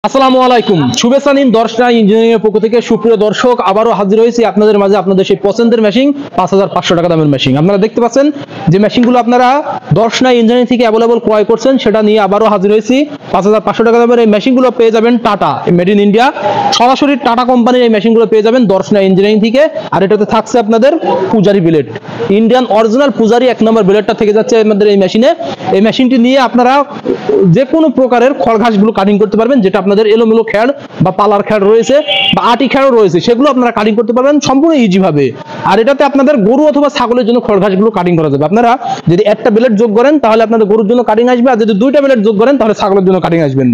আসসালামু আলাইকুম, শুভেচ্ছা নিন দর্শনা ইঞ্জিনিয়ারিং এর পক্ষ থেকে। সুপ্রিয় দর্শক, আবারও হাজির হয়েছি আপনাদের মাঝে আপনাদের সেই পছন্দের মেশিন ৫৫০০ টাকা দামের মেশিন। আপনারা দেখতে পাচ্ছেন যে মেশিনগুলো আপনারা দর্শনা ইঞ্জিনিয়ারিং থেকে অ্যাভেলেবল ক্রয় করছেন, সেটা নিয়ে আবারও হাজির হয়েছি। ৫৫০০ টাকা দামের এই মেশিনগুলো পেয়ে যাবেন টাটা, মেড ইন ইন্ডিয়া, সরাসরি টাটা কোম্পানির এই মেশিনগুলো পেয়ে যাবেন দর্শনা ইঞ্জিনিয়ারিং থেকে। আর এটাতে থাকছে আপনাদের পূজারি ব্লেড, ইন্ডিয়ান অরিজিনাল পূজারি ১ নম্বর ব্লেডটা থেকে যাচ্ছে আমাদের এই মেশিনে। এই মেশিনটি নিয়ে আপনারা যে কোনো প্রকারের খড়ঘাসগুলো কাটিং করতে পারবেন, যেটা আপনাদের এলোমেলো খ্যাড় বা পালার খ্যাড় রয়েছে বা আটি খ্যাড়ও রয়েছে, সেগুলো আপনারা কাটিং করতে পারবেন সম্পূর্ণ ইজি ভাবে। আর এটাতে আপনাদের গরু অথবা ছাগলের জন্য খড়ঘাসগুলো কাটিং করা যাবে। আপনারা যদি একটা ব্লেড যোগ করেন তাহলে আপনাদের গরুর জন্য কাটিং আসবে, আর যদি দুইটা ব্লেড যোগ করেন তাহলে ছাগলের জন্য কাটিং আসবেন।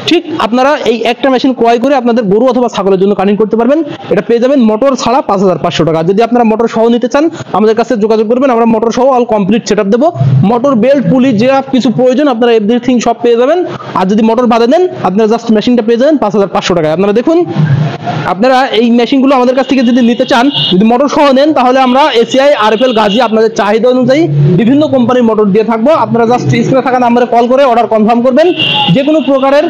ঠিক আপনারা এই একটা মেশিন ক্রয় করে আপনাদের গরু অথবা ছাগলের জন্য কাটিং করতে পারবেন। এটা পেয়ে যাবেন মোটর ছাড়া ৫৫০০ টাকা। যদি আপনারা মোটর সহ নিতে চান আমাদের কাছে যোগাযোগ করবেন, আমরা মোটর সহ অল কমপ্লিট সেটআপ দেবো। মোটর বেল্ট পুলি যা কিছু প্রয়োজন আপনারা এভরিথিং সব পেয়ে যাবেন। আর যদি মোটর বাদে নেন আপনারা জাস্ট মেশিনটা পেয়ে যাবেন ৫৫০০ টাকায়। আপনারা দেখুন, আপনারা এই মেশিনগুলো আমাদের কাছ থেকে যদি নিতে চান, যদি মোটর সহ নেন তাহলে আমরা এসিআই, আরএফএল, গাজী আপনাদের চাহিদা অনুযায়ী বিভিন্ন কোম্পানির মোটর দিয়ে থাকবো। আপনারা জাস্ট স্ক্রিনে থাকা নাম্বারে কল করে অর্ডার কনফার্ম করবেন। যে কোনো প্রকারের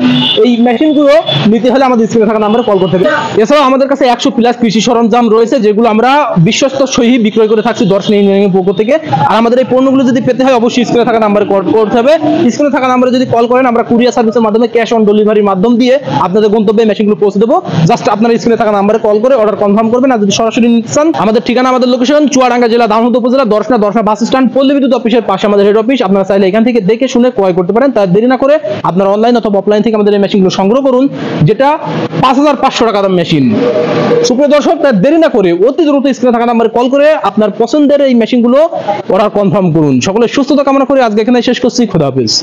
এই মেশিনগুলো নিতে হলে আমাদের স্ক্রিনে থাকা নাম্বারে কল করতে হবে। এছাড়াও আমাদের কাছে ১০০+ কৃষি সরঞ্জাম রয়েছে, যেগুলো আমরা বিশ্বস্ত সহি বিক্রয় করে থাকছি দর্শনা ইঞ্জিনিয়ারিং এর পক্ষ থেকে। আর আমাদের এই পণ্যগুলো যদি পেতে হয় অবশ্যই স্ক্রিনে থাকা নাম্বারে কল করতে হবে। স্ক্রিনে থাকা নাম্বারে যদি কল করেন আমরা কুরিয়ার সার্ভিসের মাধ্যমে ক্যাশ অন ডেলিভারির মাধ্যম দিয়ে আপনাদের গন্তব্যে মেশিনগুলো পৌঁছে দেবো। জাস্ট আপনারা স্ক্রিনে থাকা নাম্বারে কল করে অর্ডার কনফার্ম করবেন। আর যদি সরাসরি নিতে চান, আমাদের ঠিকানা, আমাদের লোকেশন চুয়াডাঙ্গা জেলা, দামোহর উপজেলা, দর্শনা বাস স্ট্যান্ড, পল্লী বিদ্যুৎ অফিসের পাশে আমাদের হেড অফিস। আপনারা চাইলে এখান থেকে দেখে শুনে ক্রয় করতে পারেন। তার দেরি না করে আপনারা অনলাইন অথবা অফলাইন থেকে আমাদের এই মেশিনগুলো সংগ্রহ করুন, যেটা ৫৫০০ টাকা দাম মেশিন। সুপ্রিয় দর্শক, তার দেরি না করে অতি দ্রুত স্ক্রিনে থাকা নাম্বারে কল করে আপনার পছন্দের এই মেশিনগুলো অর্ডার কনফার্ম করুন। সকলের সুস্থতা কামনা করে আজকে এখানে শেষ করছি। খোদা হাফেজ।